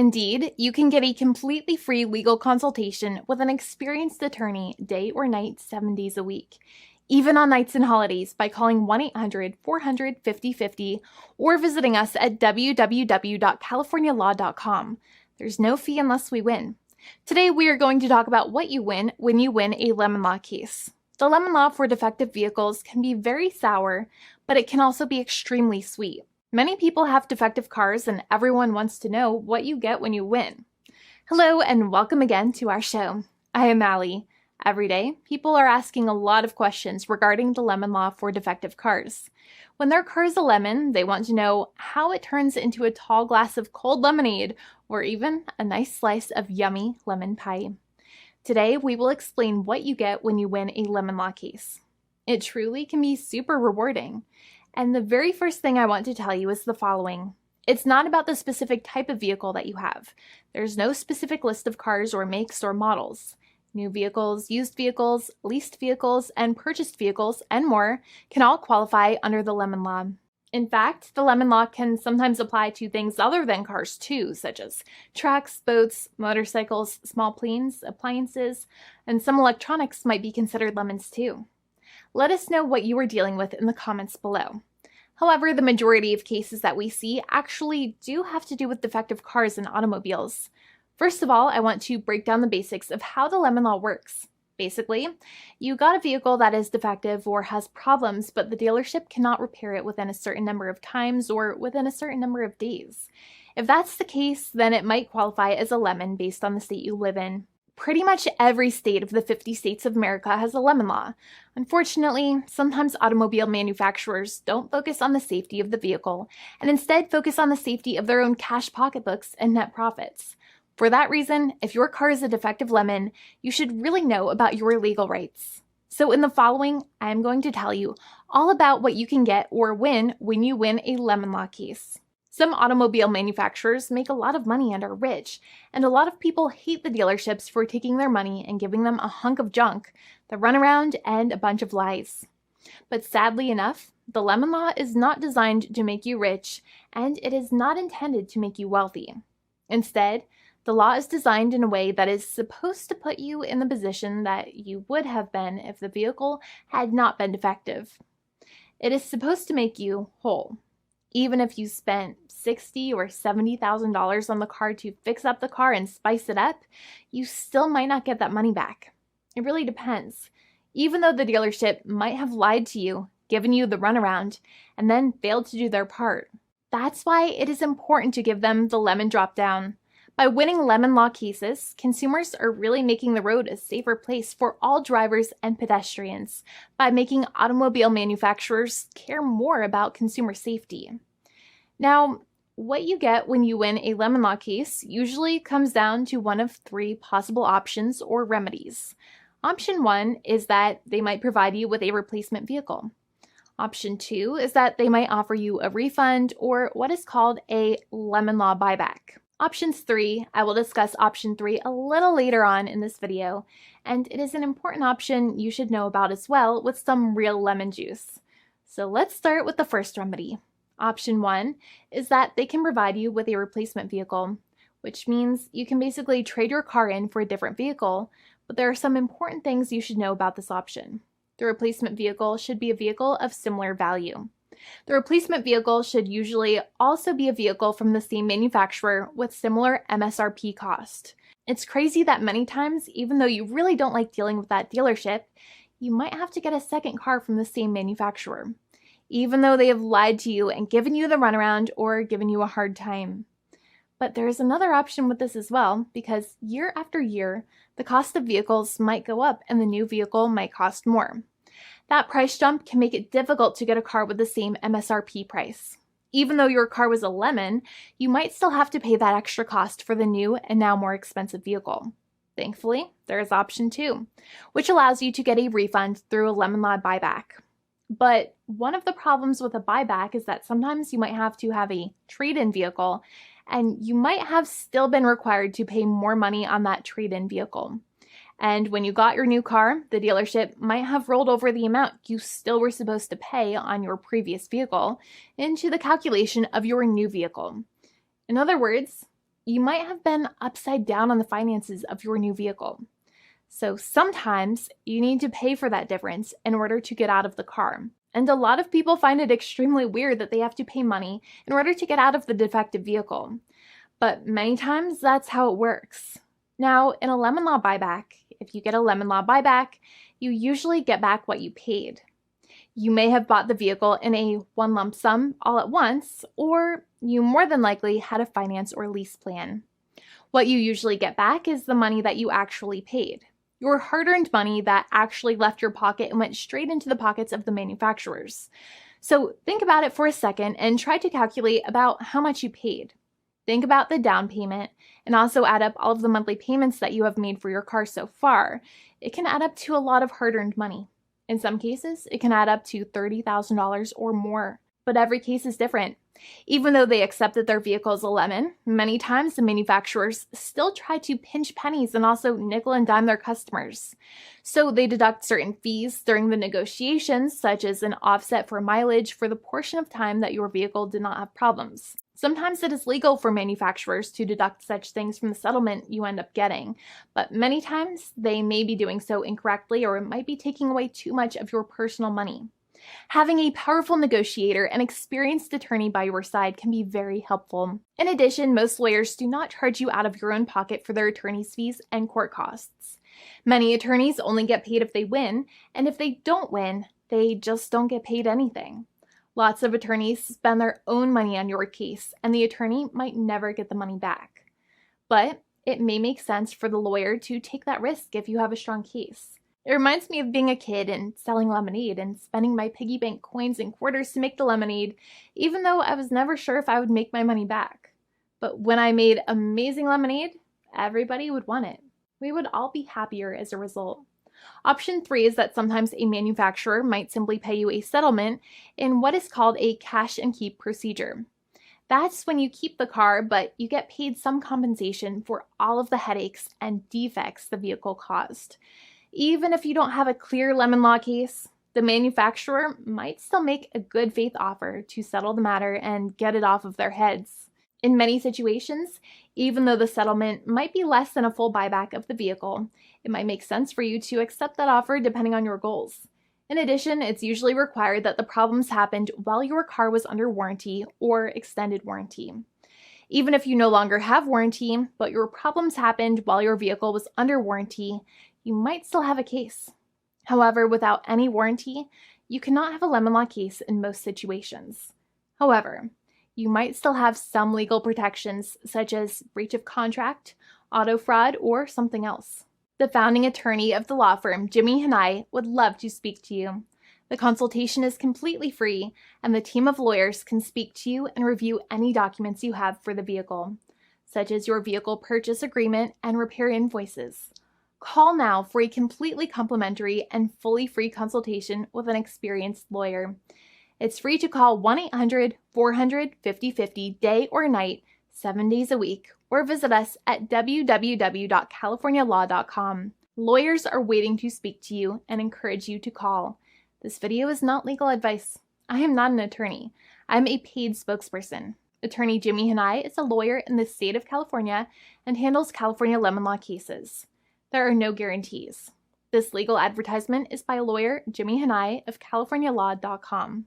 Indeed, you can get a completely free legal consultation with an experienced attorney day or night, 7 days a week, even on nights and holidays by calling 1-800-400-5050 or visiting us at www.californialaw.com. There's no fee unless we win. Today, we are going to talk about what you win when you win a lemon law case. The lemon law for defective vehicles can be very sour, but it can also be extremely sweet. Many people have defective cars, and everyone wants to know what you get when you win. Hello, and welcome again to our show. I am Allie. Every day, people are asking a lot of questions regarding the lemon law for defective cars. When their car is a lemon, they want to know how it turns into a tall glass of cold lemonade, or even a nice slice of yummy lemon pie. Today, we will explain what you get when you win a lemon law case. It truly can be super rewarding. And the very first thing I want to tell you is the following. It's not about the specific type of vehicle that you have. There's no specific list of cars or makes or models. New vehicles, used vehicles, leased vehicles, and purchased vehicles, and more can all qualify under the lemon law. In fact, the lemon law can sometimes apply to things other than cars too, such as trucks, boats, motorcycles, small planes, appliances, and some electronics might be considered lemons too. Let us know what you are dealing with in the comments below. However, the majority of cases that we see actually do have to do with defective cars and automobiles. First of all, I want to break down the basics of how the lemon law works. Basically, you got a vehicle that is defective or has problems, but the dealership cannot repair it within a certain number of times or within a certain number of days. If that's the case, then it might qualify as a lemon based on the state you live in. Pretty much every state of the 50 states of America has a lemon law. Unfortunately, sometimes automobile manufacturers don't focus on the safety of the vehicle and instead focus on the safety of their own cash pocketbooks and net profits. For that reason, if your car is a defective lemon, you should really know about your legal rights. So in the following, I'm going to tell you all about what you can get or win when you win a lemon law case. Some automobile manufacturers make a lot of money and are rich, and a lot of people hate the dealerships for taking their money and giving them a hunk of junk, the runaround, and a bunch of lies. But sadly enough, the lemon law is not designed to make you rich, and it is not intended to make you wealthy. Instead, the law is designed in a way that is supposed to put you in the position that you would have been if the vehicle had not been defective. It is supposed to make you whole. Even if you spent $60,000 or $70,000 on the car to fix up the car and spice it up, you still might not get that money back. It really depends. Even though the dealership might have lied to you, given you the runaround, and then failed to do their part. That's why it is important to give them the lemon drop down. By winning lemon law cases, consumers are really making the road a safer place for all drivers and pedestrians by making automobile manufacturers care more about consumer safety. Now, what you get when you win a lemon law case usually comes down to one of three possible options or remedies. Option 1 is that they might provide you with a replacement vehicle. Option 2 is that they might offer you a refund or what is called a lemon law buyback. Options 3, I will discuss option 3 a little later on in this video, and it is an important option you should know about as well with some real lemon juice. So let's start with the first remedy. Option 1 is that they can provide you with a replacement vehicle, which means you can basically trade your car in for a different vehicle, but there are some important things you should know about this option. The replacement vehicle should be a vehicle of similar value. The replacement vehicle should usually also be a vehicle from the same manufacturer with similar MSRP cost. It's crazy that many times, even though you really don't like dealing with that dealership, you might have to get a second car from the same manufacturer, even though they have lied to you and given you the runaround or given you a hard time. But there is another option with this as well, because year after year, the cost of vehicles might go up and the new vehicle might cost more. That price jump can make it difficult to get a car with the same MSRP price. Even though your car was a lemon, you might still have to pay that extra cost for the new and now more expensive vehicle. Thankfully, there is option 2, which allows you to get a refund through a lemon law buyback. But one of the problems with a buyback is that sometimes you might have to have a trade-in vehicle, and you might have still been required to pay more money on that trade-in vehicle. And when you got your new car, the dealership might have rolled over the amount you still were supposed to pay on your previous vehicle into the calculation of your new vehicle. In other words, you might have been upside down on the finances of your new vehicle. So sometimes you need to pay for that difference in order to get out of the car. And a lot of people find it extremely weird that they have to pay money in order to get out of the defective vehicle. But many times that's how it works. Now, in a lemon law buyback, if you get a lemon law buyback, you usually get back what you paid. You may have bought the vehicle in a one lump sum all at once, or you more than likely had a finance or lease plan. What you usually get back is the money that you actually paid. Your hard-earned money that actually left your pocket and went straight into the pockets of the manufacturers. So think about it for a second and try to calculate about how much you paid. Think about the down payment and also add up all of the monthly payments that you have made for your car so far. It can add up to a lot of hard-earned money. In some cases, it can add up to $30,000 or more, but every case is different. Even though they accept that their vehicle is a lemon, many times the manufacturers still try to pinch pennies and also nickel and dime their customers. So they deduct certain fees during the negotiations, such as an offset for mileage for the portion of time that your vehicle did not have problems. Sometimes it is legal for manufacturers to deduct such things from the settlement you end up getting, but many times they may be doing so incorrectly or it might be taking away too much of your personal money. Having a powerful negotiator and experienced attorney by your side can be very helpful. In addition, most lawyers do not charge you out of your own pocket for their attorney's fees and court costs. Many attorneys only get paid if they win, and if they don't win, they just don't get paid anything. Lots of attorneys spend their own money on your case, and the attorney might never get the money back. But it may make sense for the lawyer to take that risk if you have a strong case. It reminds me of being a kid and selling lemonade and spending my piggy bank coins and quarters to make the lemonade, even though I was never sure if I would make my money back. But when I made amazing lemonade, everybody would want it. We would all be happier as a result. Option 3 is that sometimes a manufacturer might simply pay you a settlement in what is called a cash and keep procedure. That's when you keep the car, but you get paid some compensation for all of the headaches and defects the vehicle caused. Even if you don't have a clear lemon law case, the manufacturer might still make a good faith offer to settle the matter and get it off of their heads. In many situations, even though the settlement might be less than a full buyback of the vehicle, it might make sense for you to accept that offer depending on your goals. In addition, it's usually required that the problems happened while your car was under warranty or extended warranty. Even if you no longer have warranty, but your problems happened while your vehicle was under warranty, you might still have a case. However, without any warranty, you cannot have a lemon law case in most situations. However, you might still have some legal protections such as breach of contract, auto fraud, or something else. The founding attorney of the law firm, Jimmy and I, would love to speak to you. The consultation is completely free, and the team of lawyers can speak to you and review any documents you have for the vehicle, such as your vehicle purchase agreement and repair invoices. Call now for a completely complimentary and fully free consultation with an experienced lawyer. It's free to call 1-800-400-5050 day or night, 7 days a week, or visit us at www.californialaw.com. Lawyers are waiting to speak to you and encourage you to call. This video is not legal advice. I am not an attorney. I'm a paid spokesperson. Attorney Jimmy Hanai is a lawyer in the state of California and handles California lemon law cases. There are no guarantees. This legal advertisement is by lawyer Jimmy Hanai of CaliforniaLaw.com.